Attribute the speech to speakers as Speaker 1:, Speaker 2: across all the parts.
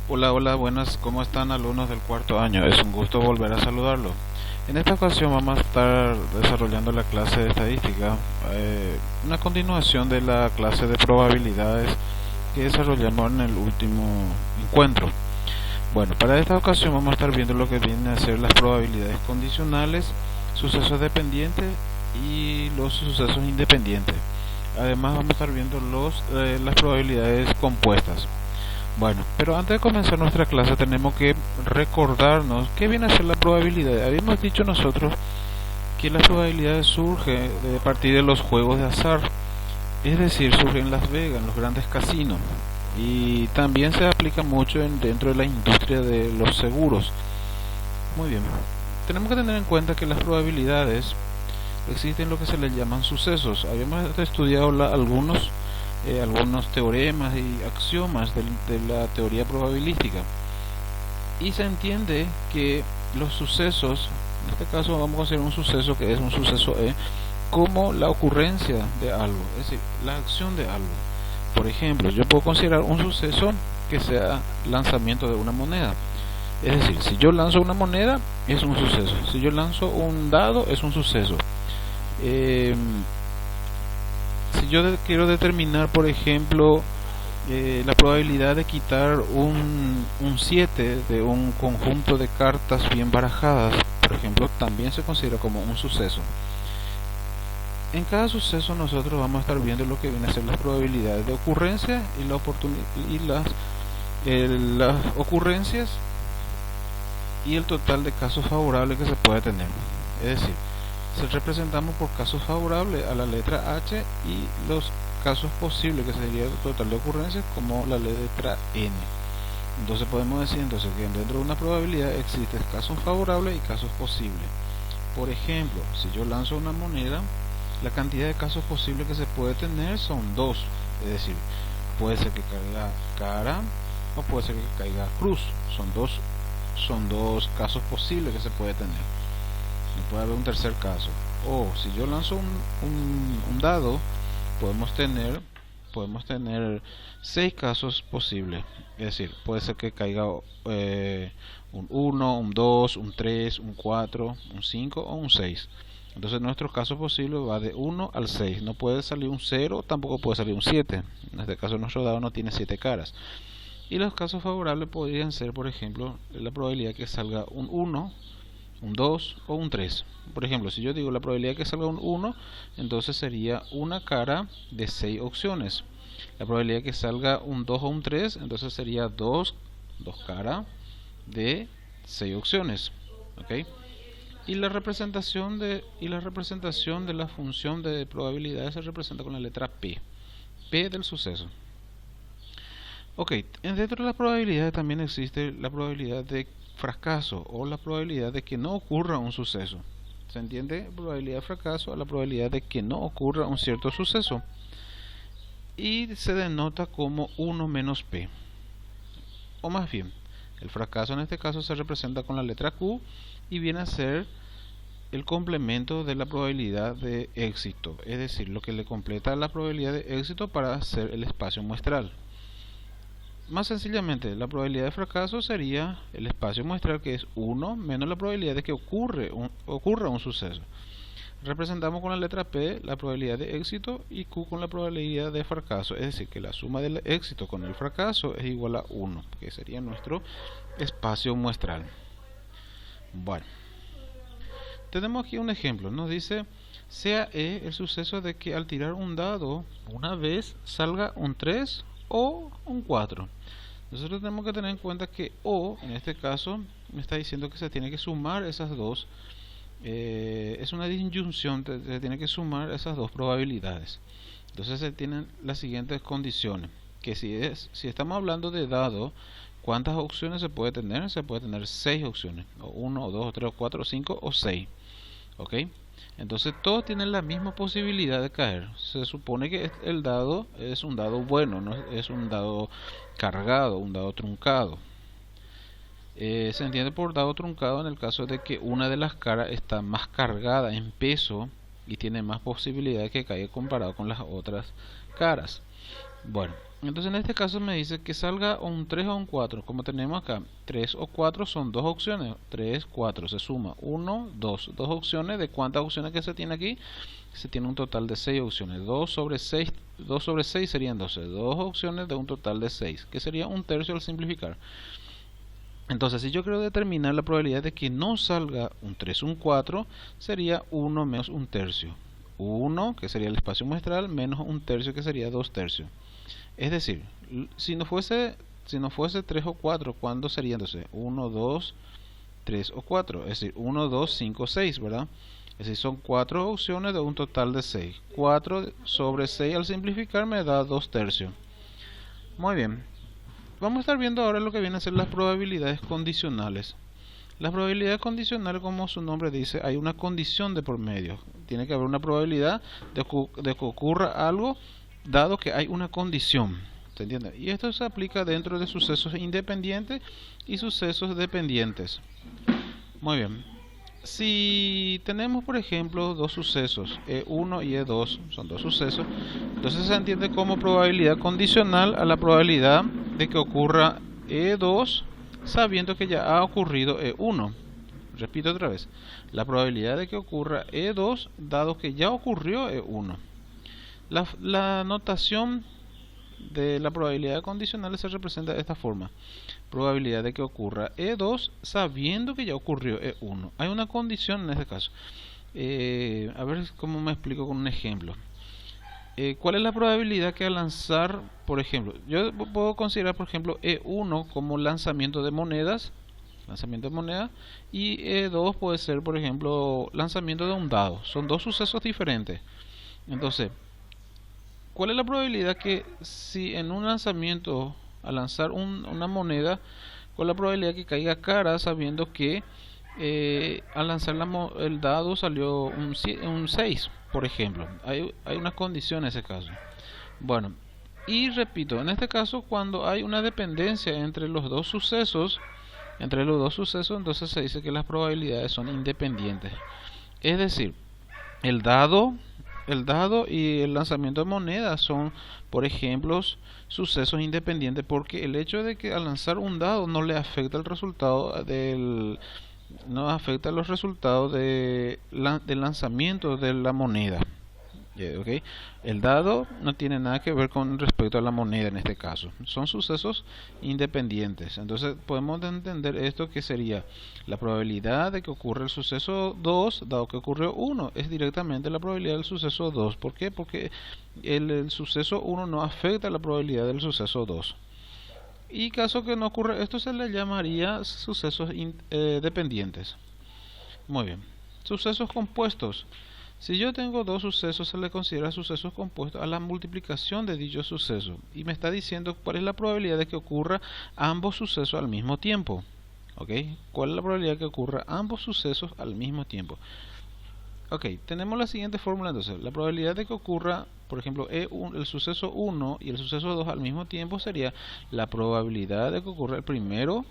Speaker 1: Hola, hola, buenas, ¿cómo están alumnos del cuarto año? Es un gusto volver a saludarlo. En esta ocasión vamos a estar desarrollando la clase de estadística, una continuación de la clase de probabilidades que desarrollamos en el último encuentro. Bueno, para esta ocasión vamos a estar viendo lo que vienen a ser las probabilidades condicionales, sucesos dependientes y los sucesos independientes. Además vamos a estar viendo las probabilidades compuestas. Bueno, pero antes de comenzar nuestra clase tenemos que recordarnos qué viene a ser la probabilidad. Habíamos dicho nosotros que las probabilidades surgen a partir de los juegos de azar, es decir, surgen en Las Vegas, en los grandes casinos, y también se aplica mucho dentro de la industria de los seguros. Muy bien, tenemos que tener en cuenta que las probabilidades existen lo que se les llaman sucesos. Habíamos estudiado algunos teoremas y axiomas de la teoría probabilística, y se entiende que los sucesos, en este caso vamos a hacer un suceso que es un suceso como la ocurrencia de algo, es decir, la acción de algo. Por ejemplo, yo puedo considerar un suceso que sea lanzamiento de una moneda. Es decir, si yo lanzo una moneda es un suceso, si yo lanzo un dado es un suceso. Si yo quiero determinar, por ejemplo, la probabilidad de quitar un 7 de un conjunto de cartas bien barajadas, por ejemplo, también se considera como un suceso. En cada suceso nosotros vamos a estar viendo lo que vienen a ser las probabilidades de ocurrencia y las ocurrencias y el total de casos favorables que se puede tener. Es decir, se representamos por casos favorables a la letra H y los casos posibles, que sería el total de ocurrencias, como la letra N. Entonces podemos decir que dentro de una probabilidad existen casos favorables y casos posibles. Por ejemplo, si yo lanzo una moneda, la cantidad de casos posibles que se puede tener son dos, es decir, puede ser que caiga cara o puede ser que caiga cruz. Son dos casos posibles que se puede tener. No puede haber un tercer caso. O si yo lanzo un dado, podemos tener 6 casos posibles. Es decir, puede ser que caiga un 1, un 2, un 3, un 4, un 5 o un 6. Entonces nuestro caso posible va de 1 al 6. No puede salir un 0, tampoco puede salir un 7. En este caso nuestro dado no tiene 7 caras. Y los casos favorables podrían ser, por ejemplo, la probabilidad que salga un 1, un 2 o un 3. Por ejemplo, si yo digo la probabilidad que salga un 1, entonces sería una cara de 6 opciones. La probabilidad que salga un 2 o un 3, entonces sería dos caras de 6 opciones. ¿Okay? Y la representación de la función de probabilidad se representa con la letra P del suceso. Ok, dentro de las probabilidades también existe la probabilidad de fracaso o la probabilidad de que no ocurra un suceso. ¿Se entiende? Probabilidad de fracaso a la probabilidad de que no ocurra un cierto suceso. Y se denota como 1 menos P. O más bien, el fracaso en este caso se representa con la letra Q y viene a ser el complemento de la probabilidad de éxito. Es decir, lo que le completa la probabilidad de éxito para hacer el espacio muestral. Más sencillamente, la probabilidad de fracaso sería el espacio muestral, que es 1 menos la probabilidad de que ocurra un suceso. Representamos con la letra P la probabilidad de éxito y Q con la probabilidad de fracaso. Es decir, que la suma del éxito con el fracaso es igual a 1, que sería nuestro espacio muestral. Bueno, tenemos aquí un ejemplo. Nos dice, sea E el suceso de que al tirar un dado una vez salga un 3 o un 4. Nosotros tenemos que tener en cuenta que O, en este caso, me está diciendo que se tiene que sumar esas dos. Es una disyunción, se tiene que sumar esas dos probabilidades. Entonces se tienen las siguientes condiciones. Que si estamos hablando de dado, ¿cuántas opciones se puede tener? Se puede tener 6 opciones. O 1, o 2, o 3, o 4, o 5, o 6. ¿Ok? Entonces todos tienen la misma posibilidad de caer. Se supone que el dado es un dado bueno, no es un dado cargado, un dado truncado. Se entiende por dado truncado en el caso de que una de las caras está más cargada en peso y tiene más posibilidad de que caiga comparado con las otras caras. Bueno, Entonces en este caso me dice que salga un 3 o un 4. Como tenemos acá 3 o 4 son dos opciones. 3, 4 se suma 1, 2. Dos opciones. ¿De cuántas opciones que se tiene aquí? Se tiene un total de 6 opciones. 2 sobre 6, 2 sobre 6 serían 12. Dos opciones de un total de 6, que sería un tercio al simplificar. Entonces, si yo quiero determinar la probabilidad de que no salga un 3 o un 4, sería 1 menos un tercio. 1, que sería el espacio muestral, menos un tercio, que sería 2 tercios. Es decir, si no fuese 3 o 4, ¿cuándo sería entonces? 1, 2, 3 o 4. Es decir, 1, 2, 5, 6, ¿verdad? Es decir, son 4 opciones de un total de 6. 4 sobre 6 al simplificar me da 2 tercios. Muy bien. Vamos a estar viendo ahora lo que vienen a ser las probabilidades condicionales. Las probabilidades condicionales, como su nombre dice, hay una condición de por medio. Tiene que haber una probabilidad de que ocurra algo dado que hay una condición. ¿Se entiende? Y esto se aplica dentro de sucesos independientes y sucesos dependientes. Muy bien. Si tenemos, por ejemplo, dos sucesos, E1 y E2, son dos sucesos, entonces se entiende como probabilidad condicional a la probabilidad de que ocurra E2 sabiendo que ya ha ocurrido E1. Repito otra vez, la probabilidad de que ocurra E2 dado que ya ocurrió E1. La notación de la probabilidad condicional se representa de esta forma: probabilidad de que ocurra E2 sabiendo que ya ocurrió E1. Hay una condición en este caso. A ver cómo me explico con un ejemplo. ¿Cuál es la probabilidad que al lanzar, por ejemplo, yo puedo considerar por ejemplo E1 como lanzamiento de monedas, y E2 puede ser por ejemplo lanzamiento de un dado? Son dos sucesos diferentes. Entonces, ¿cuál es la probabilidad que si en un lanzamiento, al lanzar una moneda, cuál es la probabilidad que caiga cara sabiendo que al lanzar el dado salió un 6, por ejemplo? Hay una condición en ese caso. Bueno, y repito, en este caso cuando hay una dependencia entre los dos sucesos, entonces se dice que las probabilidades son independientes. Es decir, el dado y el lanzamiento de monedas son, por ejemplo, sucesos independientes, porque el hecho de que al lanzar un dado no le afecta el resultado no afecta los resultados del lanzamiento de la moneda. Okay. El dado no tiene nada que ver con respecto a la moneda en este caso. Son sucesos independientes. Entonces podemos entender esto, que sería la probabilidad de que ocurra el suceso 2 dado que ocurrió 1. Es directamente la probabilidad del suceso 2. ¿Por qué? Porque el suceso 1 no afecta la probabilidad del suceso 2. Y caso que no ocurra esto, se le llamaría sucesos dependientes. Muy bien. Sucesos compuestos. Si yo tengo dos sucesos, se le considera sucesos compuestos a la multiplicación de dichos sucesos. Y me está diciendo cuál es la probabilidad de que ocurra ambos sucesos al mismo tiempo. ¿Ok? ¿Cuál es la probabilidad de que ocurra ambos sucesos al mismo tiempo? Ok, tenemos la siguiente fórmula entonces. La probabilidad de que ocurra, por ejemplo, el suceso 1 y el suceso 2 al mismo tiempo sería la probabilidad de que ocurra el primero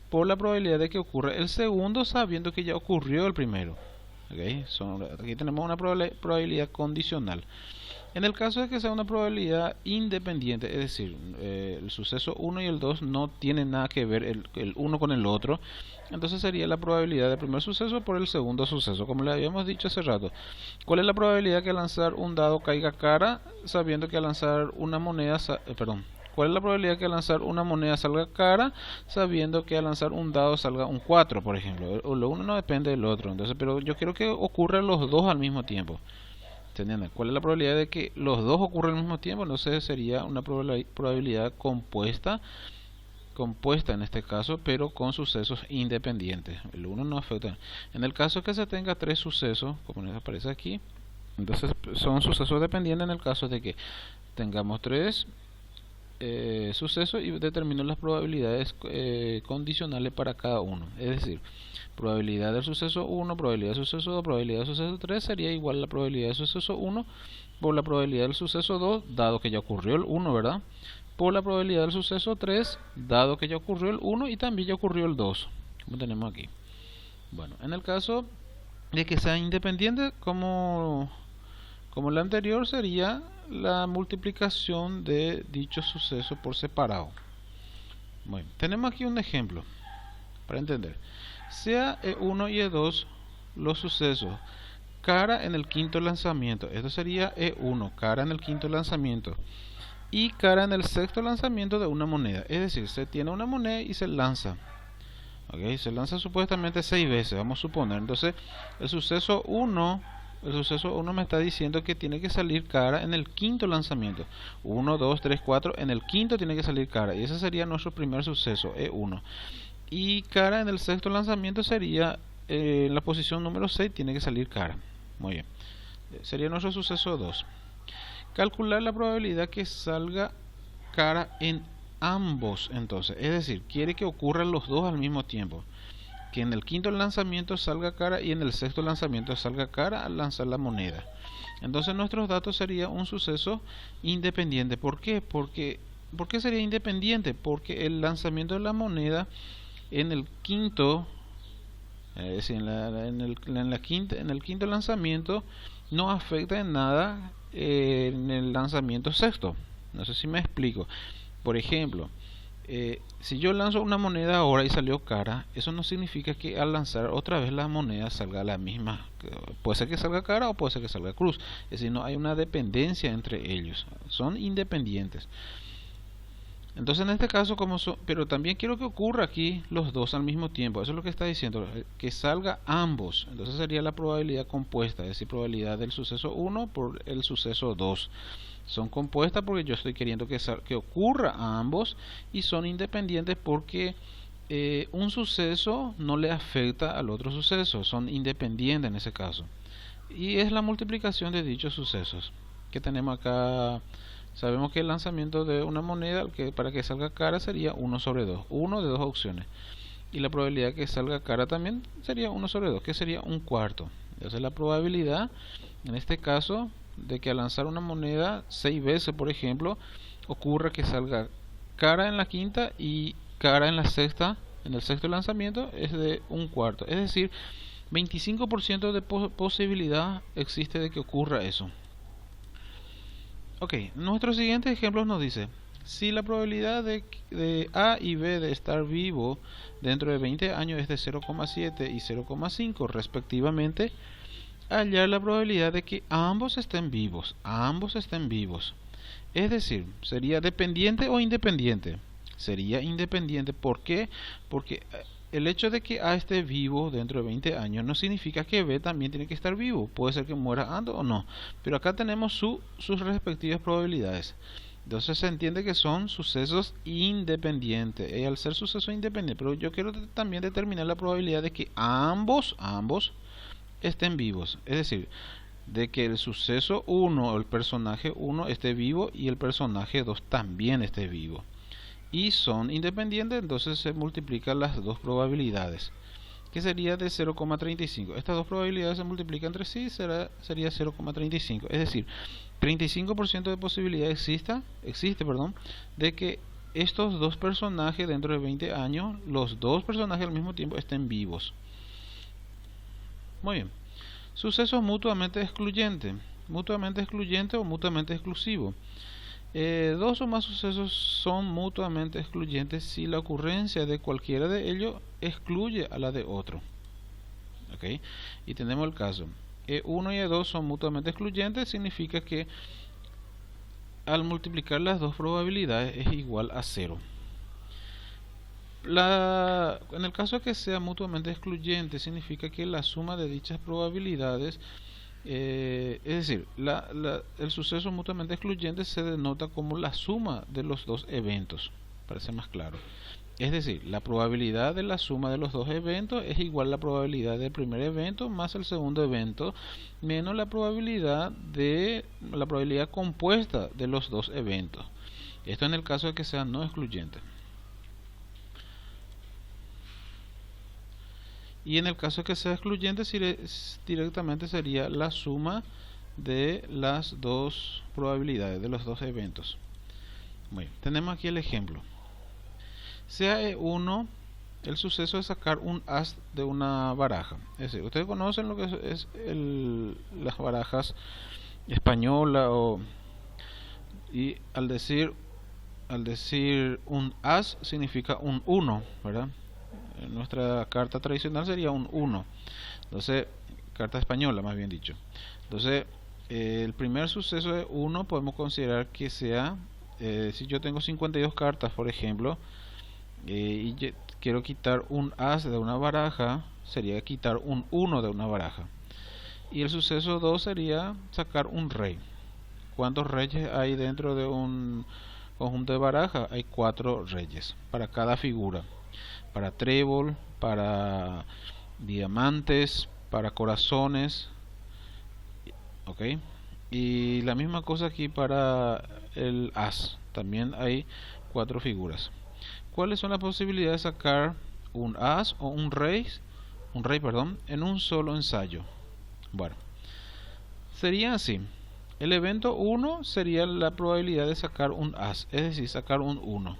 Speaker 1: por la probabilidad de que ocurra el segundo sabiendo que ya ocurrió el primero. Okay. Aquí tenemos una probabilidad condicional. En el caso de que sea una probabilidad independiente, es decir, el suceso 1 y el 2 no tienen nada que ver el uno con el otro, entonces sería la probabilidad del primer suceso por el segundo suceso, como le habíamos dicho hace rato. ¿Cuál es la probabilidad que al lanzar un dado caiga cara sabiendo que al lanzar una moneda, ¿cuál es la probabilidad que al lanzar una moneda salga cara sabiendo que al lanzar un dado salga un 4, por ejemplo? Lo uno no depende del otro. Entonces, pero yo quiero que ocurran los dos al mismo tiempo. ¿Entienden? ¿Cuál es la probabilidad de que los dos ocurran al mismo tiempo? Entonces sería una probabilidad compuesta en este caso, pero con sucesos independientes. El uno no afecta. En el caso que se tenga tres sucesos, como nos aparece aquí, entonces son sucesos dependientes en el caso de que tengamos tres sucesos y determino las probabilidades condicionales para cada uno. Es decir, probabilidad del suceso 1, probabilidad del suceso 2, probabilidad del suceso 3 sería igual a la probabilidad del suceso 1 por la probabilidad del suceso 2, dado que ya ocurrió el 1, ¿verdad? Por la probabilidad del suceso 3, dado que ya ocurrió el 1 y también ya ocurrió el 2, como tenemos aquí. Bueno, en el caso de que sea independiente, ¿cómo como la anterior, sería la multiplicación de dicho suceso por separado. Bueno, tenemos aquí un ejemplo para entender. Sea E1 y E2 los sucesos cara en el quinto lanzamiento. Esto sería E1, cara en el quinto lanzamiento, y cara en el sexto lanzamiento de una moneda. Es decir, se tiene una moneda y se lanza. Okay, se lanza supuestamente 6 veces, vamos a suponer. Entonces, el suceso 1 me está diciendo que tiene que salir cara en el quinto lanzamiento. 1, 2, 3, 4, en el quinto tiene que salir cara. Y ese sería nuestro primer suceso, E1. Y cara en el sexto lanzamiento sería, en la posición número 6 tiene que salir cara. Muy bien. Sería nuestro suceso 2. Calcular la probabilidad que salga cara en ambos, entonces. Es decir, quiere que ocurran los dos al mismo tiempo. Que en el quinto lanzamiento salga cara y en el sexto lanzamiento salga cara al lanzar la moneda. Entonces nuestros datos sería un suceso independiente. ¿Por qué? ¿Por qué sería independiente? Porque el lanzamiento de la moneda en el quinto, es decir, en el quinto lanzamiento no afecta en nada en el lanzamiento sexto. No sé si me explico. Por ejemplo, si yo lanzo una moneda ahora y salió cara, eso no significa que al lanzar otra vez la moneda salga la misma. Puede ser que salga cara o puede ser que salga cruz. Es decir, no hay una dependencia entre ellos. Son independientes. Entonces en este caso, pero también quiero que ocurra aquí los dos al mismo tiempo. Eso es lo que está diciendo, que salga ambos. Entonces sería la probabilidad compuesta, es decir, probabilidad del suceso 1 por el suceso 2. Son compuestas porque yo estoy queriendo que ocurra a ambos, y son independientes porque un suceso no le afecta al otro suceso. Son independientes en ese caso. Y es la multiplicación de dichos sucesos que tenemos acá. Sabemos que el lanzamiento de una moneda para que salga cara sería 1 sobre 2. Uno de dos opciones. Y la probabilidad que salga cara también sería 1 sobre 2, que sería un cuarto. Entonces la probabilidad, en este caso, de que al lanzar una moneda 6 veces, por ejemplo, ocurra que salga cara en la quinta y cara en la sexta, en el sexto lanzamiento, es de un cuarto. Es decir, 25% de posibilidad existe de que ocurra eso. Ok, nuestro siguiente ejemplo nos dice: si la probabilidad de A y B de estar vivo dentro de 20 años es de 0,7 y 0,5 respectivamente, hallar la probabilidad de que ambos estén vivos. Es decir, ¿sería dependiente o independiente? Sería independiente. ¿Por qué? Porque el hecho de que A esté vivo dentro de 20 años no significa que B también tiene que estar vivo. Puede ser que muera antes o no. Pero acá tenemos sus respectivas probabilidades. Entonces se entiende que son sucesos independientes. Y al ser sucesos independientes, pero yo quiero también determinar la probabilidad de que ambos estén vivos. Es decir, de que el suceso 1 o el personaje 1 esté vivo y el personaje 2 también esté vivo. Y son independientes, entonces se multiplican las dos probabilidades, que sería de 0,35. Estas dos probabilidades se multiplican entre sí, sería 0,35. Es decir, 35% de posibilidad existe, de que estos dos personajes dentro de 20 años, los dos personajes al mismo tiempo, estén vivos. Muy bien. Sucesos mutuamente excluyentes o mutuamente exclusivos. Dos o más sucesos son mutuamente excluyentes si la ocurrencia de cualquiera de ellos excluye a la de otro. ¿Okay? Y tenemos el caso: E1 y E2 son mutuamente excluyentes, significa que al multiplicar las dos probabilidades es igual a 0. En el caso de que sea mutuamente excluyente, significa que la suma de dichas probabilidades, es decir, el suceso mutuamente excluyente se denota como la suma de los dos eventos, para ser más claro. Es decir, la probabilidad de la suma de los dos eventos es igual a la probabilidad del primer evento más el segundo evento, menos la probabilidad compuesta de los dos eventos. Esto en el caso de que sea no excluyente. Y en el caso de que sea excluyente, directamente sería la suma de las dos probabilidades, de los dos eventos. Bueno, tenemos aquí el ejemplo. Sea E1 el suceso de sacar un as de una baraja. Es decir, ustedes conocen lo que es las barajas española y al decir un as significa un 1, ¿verdad? En nuestra carta tradicional sería un 1. Entonces, carta española más bien dicho. Entonces, el primer suceso de 1 podemos considerar que sea, si yo tengo 52 cartas, por ejemplo, y quiero quitar un as de una baraja, sería quitar un 1 de una baraja. Y el suceso 2 sería sacar un rey. ¿Cuántos reyes hay dentro de un conjunto de baraja? Hay 4 reyes para cada figura. Para trébol, para diamantes, para corazones, ok. Y la misma cosa aquí para el as, también hay 4 figuras. ¿Cuáles son las posibilidades de sacar un as o un rey, perdón, en un solo ensayo? Bueno, sería así. El evento 1 sería la probabilidad de sacar un as, es decir, sacar un 1.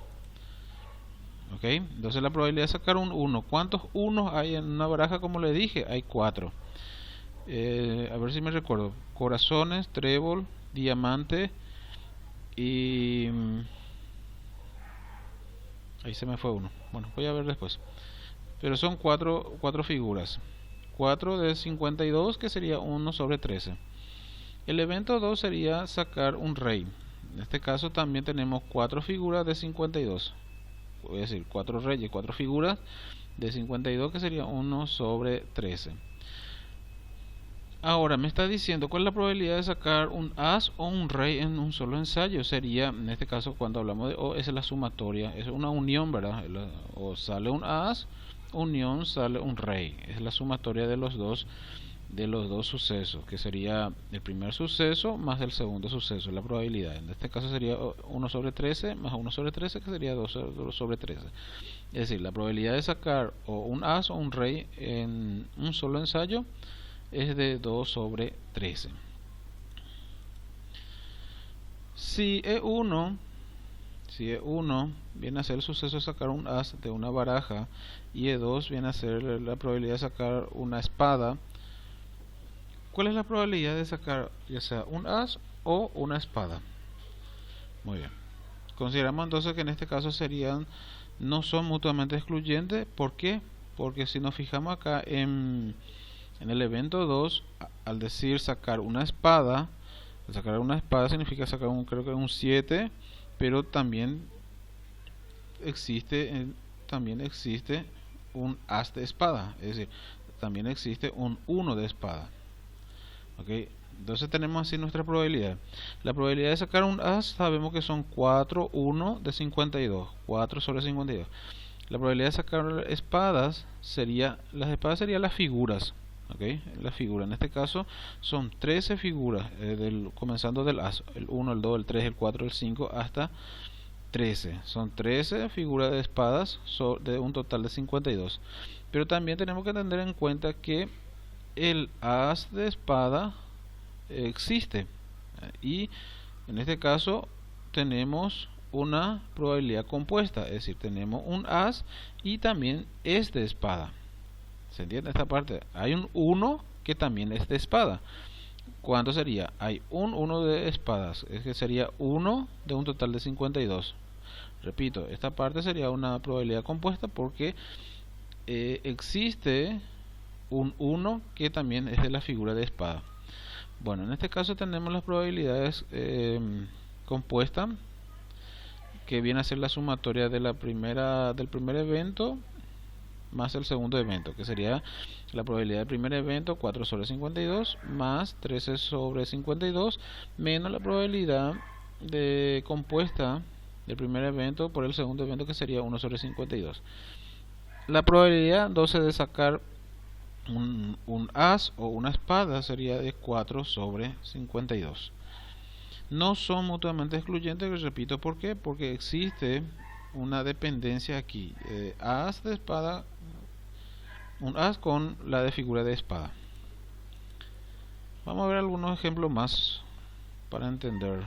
Speaker 1: Ok, entonces la probabilidad de sacar un 1. ¿Cuántos unos hay en una baraja? Como le dije, hay 4. A ver si me recuerdo. Corazones, trébol, diamante y... ahí se me fue uno. Bueno, voy a ver después. Pero son 4 figuras. 4 de 52, que sería 1 sobre 13. El evento 2 sería sacar un rey. En este caso también tenemos 4 figuras de 52. Voy a decir 4 reyes, 4 figuras de 52, que sería 1 sobre 13. Ahora me está diciendo cuál es la probabilidad de sacar un as o un rey en un solo ensayo. Sería, en este caso, cuando hablamos de O, es la sumatoria, es una unión, ¿verdad? O sale un as, unión, sale un rey. Es la sumatoria de los dos sucesos, que sería el primer suceso más el segundo suceso, la probabilidad. En este caso sería 1 sobre 13 más 1 sobre 13, que sería 2 sobre 13. Es decir, la probabilidad de sacar o un as o un rey en un solo ensayo es de 2 sobre 13. Si E1 viene a ser el suceso de sacar un as de una baraja y E2 viene a ser la probabilidad de sacar una espada, ¿cuál es la probabilidad de sacar ya sea un as o una espada? Muy bien. Consideramos entonces que en este caso no son mutuamente excluyentes. ¿Por qué? Porque si nos fijamos acá en el evento 2, al decir sacar una espada, sacar una espada significa sacar creo que un 7, pero también existe un as de espada, es decir, también existe un 1 de espada. Okay. Entonces tenemos así nuestra probabilidad. La probabilidad de sacar un as sabemos que son 4, 1 de 52, 4 sobre 52. La probabilidad de sacar espadas serían las figuras. Okay. La figura en este caso son 13 figuras, comenzando del as, el 1, el 2, el 3, el 4, el 5 hasta 13. Son 13 figuras de espadas de un total de 52. Pero también tenemos que tener en cuenta que el as de espada existe, y en este caso tenemos una probabilidad compuesta, es decir, tenemos un as y también es de espada. ¿Se entiende esta parte? Hay un 1 que también es de espada. ¿Cuánto sería? Hay un 1 de espadas, es que sería 1 de un total de 52. Repito, esta parte sería una probabilidad compuesta porque existe un 1 que también es de la figura de espada. Bueno, en este caso tenemos las probabilidades compuestas, que viene a ser la sumatoria de del primer evento más el segundo evento, que sería la probabilidad del primer evento 4 sobre 52 más 13 sobre 52 menos la probabilidad de compuesta del primer evento por el segundo evento, que sería 1 sobre 52. La probabilidad 12 de sacar un as o una espada sería de 4 sobre 52. No son mutuamente excluyentes, repito, ¿por qué? Porque existe una dependencia aquí, as de espada, un as con la de figura de espada. Vamos a ver algunos ejemplos más para entender.